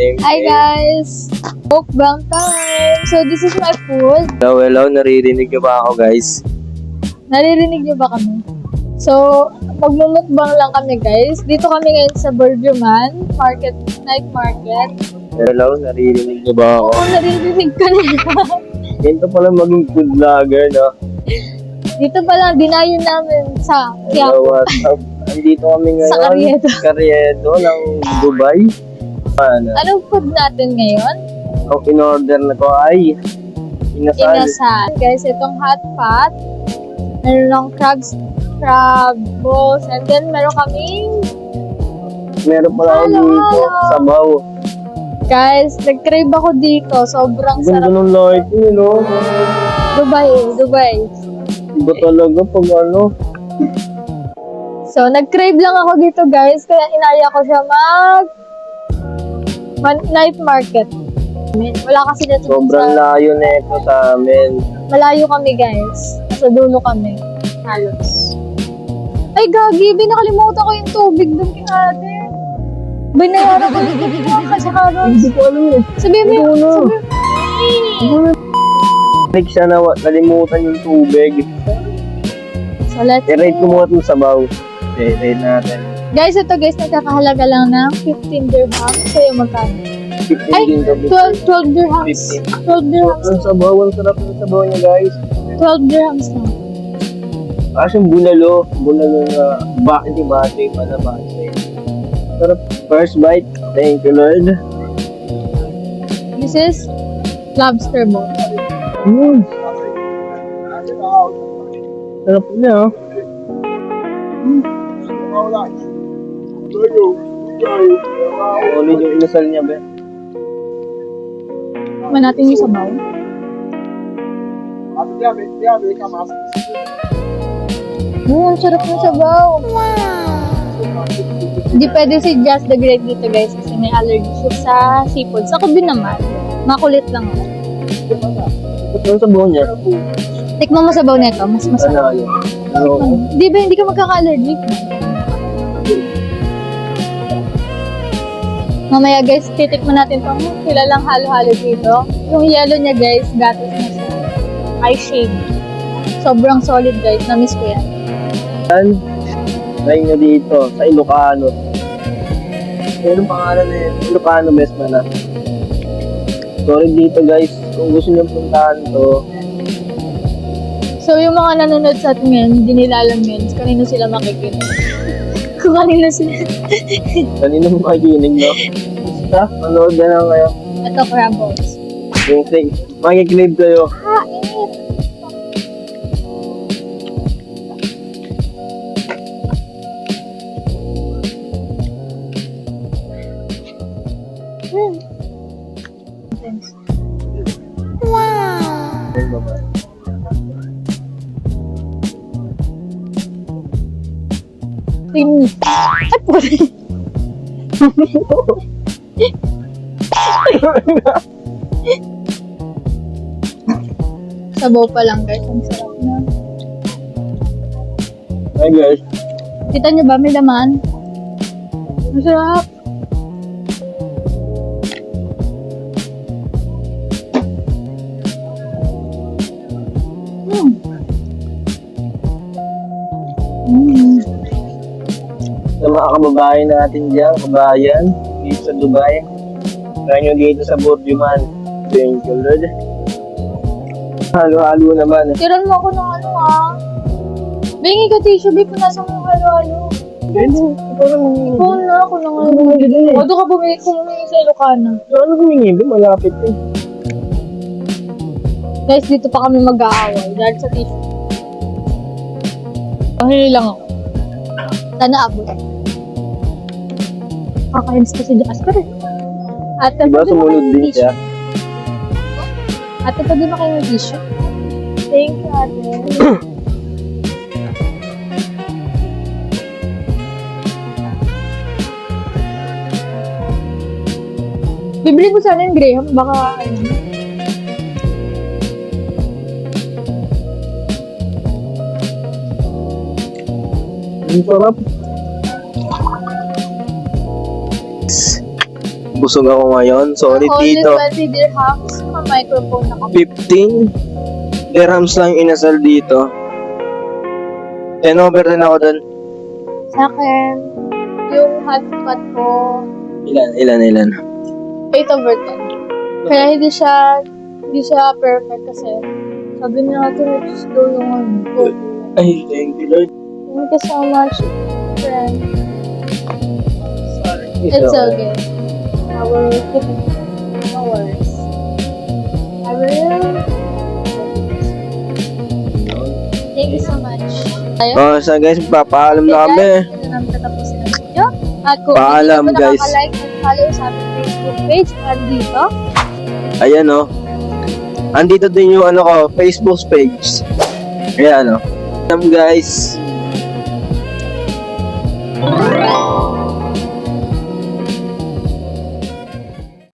name Hi is... guys! Mukbang time! So this is my food. Hello, naririnig niyo ba ako guys? Naririnig niyo ba kami? So, magmumukbang lang kami guys. Dito kami ngayon sa Burjuman Market, Night Market. Hello, naririnig niyo ba ako? Oo, naririnig ka na. Ganito pala maging food vlogger, no? Dito pala, dinayo namin sa Hello, Quiapo. what's up? Andito kami ngayon Sa Carriedo. Carriedo ng Dubai. Ano? Anong food natin ngayon? Ang in-order na ko ay inasal. Inasal. Guys, itong hot pot. Meron ng crab balls. And then, meron kaming Meron pala ako Halo, dito, halo. sabaw. guys, nag-crave ako dito. Sobrang Ganda sarap. ng lighting, no? Dubai. Iba talaga pag ano. So, nag-crave lang ako dito, guys. Kaya inaya ko siya night market. Wala kasi dito Sobrang layo na ito sa amin. malayo kami, guys. Nasa dulo kami. Halos. Ay, gagi. Nakalimutan ko yung tubig doon kay ate. Binayaran ko yung tubig kasi halos. Hindi ko alam eh. Sabihin mo yun. Like siya na nalimutan yung tubig. So, let's I-rate ko muna itong sabaw. Okay, rate natin. Guys, ito guys, nagkakahalaga lang ng 15 dirhams. Sa'yo magkano? 15 Ay, din to. 12 dirhams. 12 dirhams. Ang sabaw, ang sarap ng sabaw niya guys. 12 dirhams lang. Kasi yung bulalo na hindi bate pa na bate. Sarap. First bite. Thank you Lord. This is lobster ball. Sarap niya oh. Ulit yung inasal niya ba? Tikman natin yung sabaw. Ang sarap ng sabaw. Hindi pwede si Just the Great dito guys kasi may allergy siya sa seafoods. Ako din naman. Makulit lang ako. Ang sabaw niya. Tikman mo sabaw nito, mas masarap. Ano yun? Ano? Di ba hindi ka magkaka-allergic? Mamaya guys, titikman natin itong kilalang halo-halo dito. Yung yellow niya guys, gatas na siya. Eye shade. Sobrang solid guys, na-miss ko yan. Yan. Try nyo dito sa Ilocano. Anong pangalan na yun? Ilocano Mesma na. Sorry dito guys, kung gusto nyo puntahan to. So yung mga nanonood sa atin ngayon, hindi nila alam yun. Kanino sila makikinig. Kung kanino sila. Kanina mo makikinig, no? Basta, manood na lang kayo. Ito, crab balls. Yung thing, makikinig kayo. Ah, init. Thanks. Ayun, baba. Init. Ay, pwede. Sabaw pa lang guys, ang sarap na. Hi guys. Kita nyo ba, may laman? Masarap. Sa mga kababayan natin dyan, kabayan, dito sa Dubai. Try nyo dito sa Burjuman. Thank you Lord. Halo-halo naman. Tiran mo ako ng ano Bingi ka tissue, babe, nasa mo halo-halo. Ikaw na ako ng ano. O, doon ka bumili sa Ilocana. Ano gumingi? Malapit eh. Guys, dito pa kami mag-aaway dahil sa tissue. Pahili lang ako. Sana abot. Kakainis pa si Jasper eh. Ate, Diba pwede mo sumunod kayo din tissue? siya? Ate, pwede mo kayo ng tissue? Thank you, ate. Bibili ko sana yung Graham, baka ano. Ang sarap. Busog ako ngayon. Sorry, Only Tito. 20 dirhams. Microphone na kami. 15 dirhams lang inasal dito. 10 over 10 ako dun. Sa akin, yung hotspot ko, Ilan? 8 over 10. Kaya hindi siya perfect kasi sabi niya natin it's slow yung ano. Ay, thank you, Lord. Thank you so much, friend. Sorry. It's okay. I will keep it. No worries. I will. Thank you so much. Ayun. Oh, so guys, papaalam na kami. Ito namin tatapusin ang video. At kung Paalam, hindi guys. mo nakaka-like and follow sa aming Facebook page, andito. Ayan, oh. Andito din yung ano ko, Facebook page. Ayan, oh. Guys,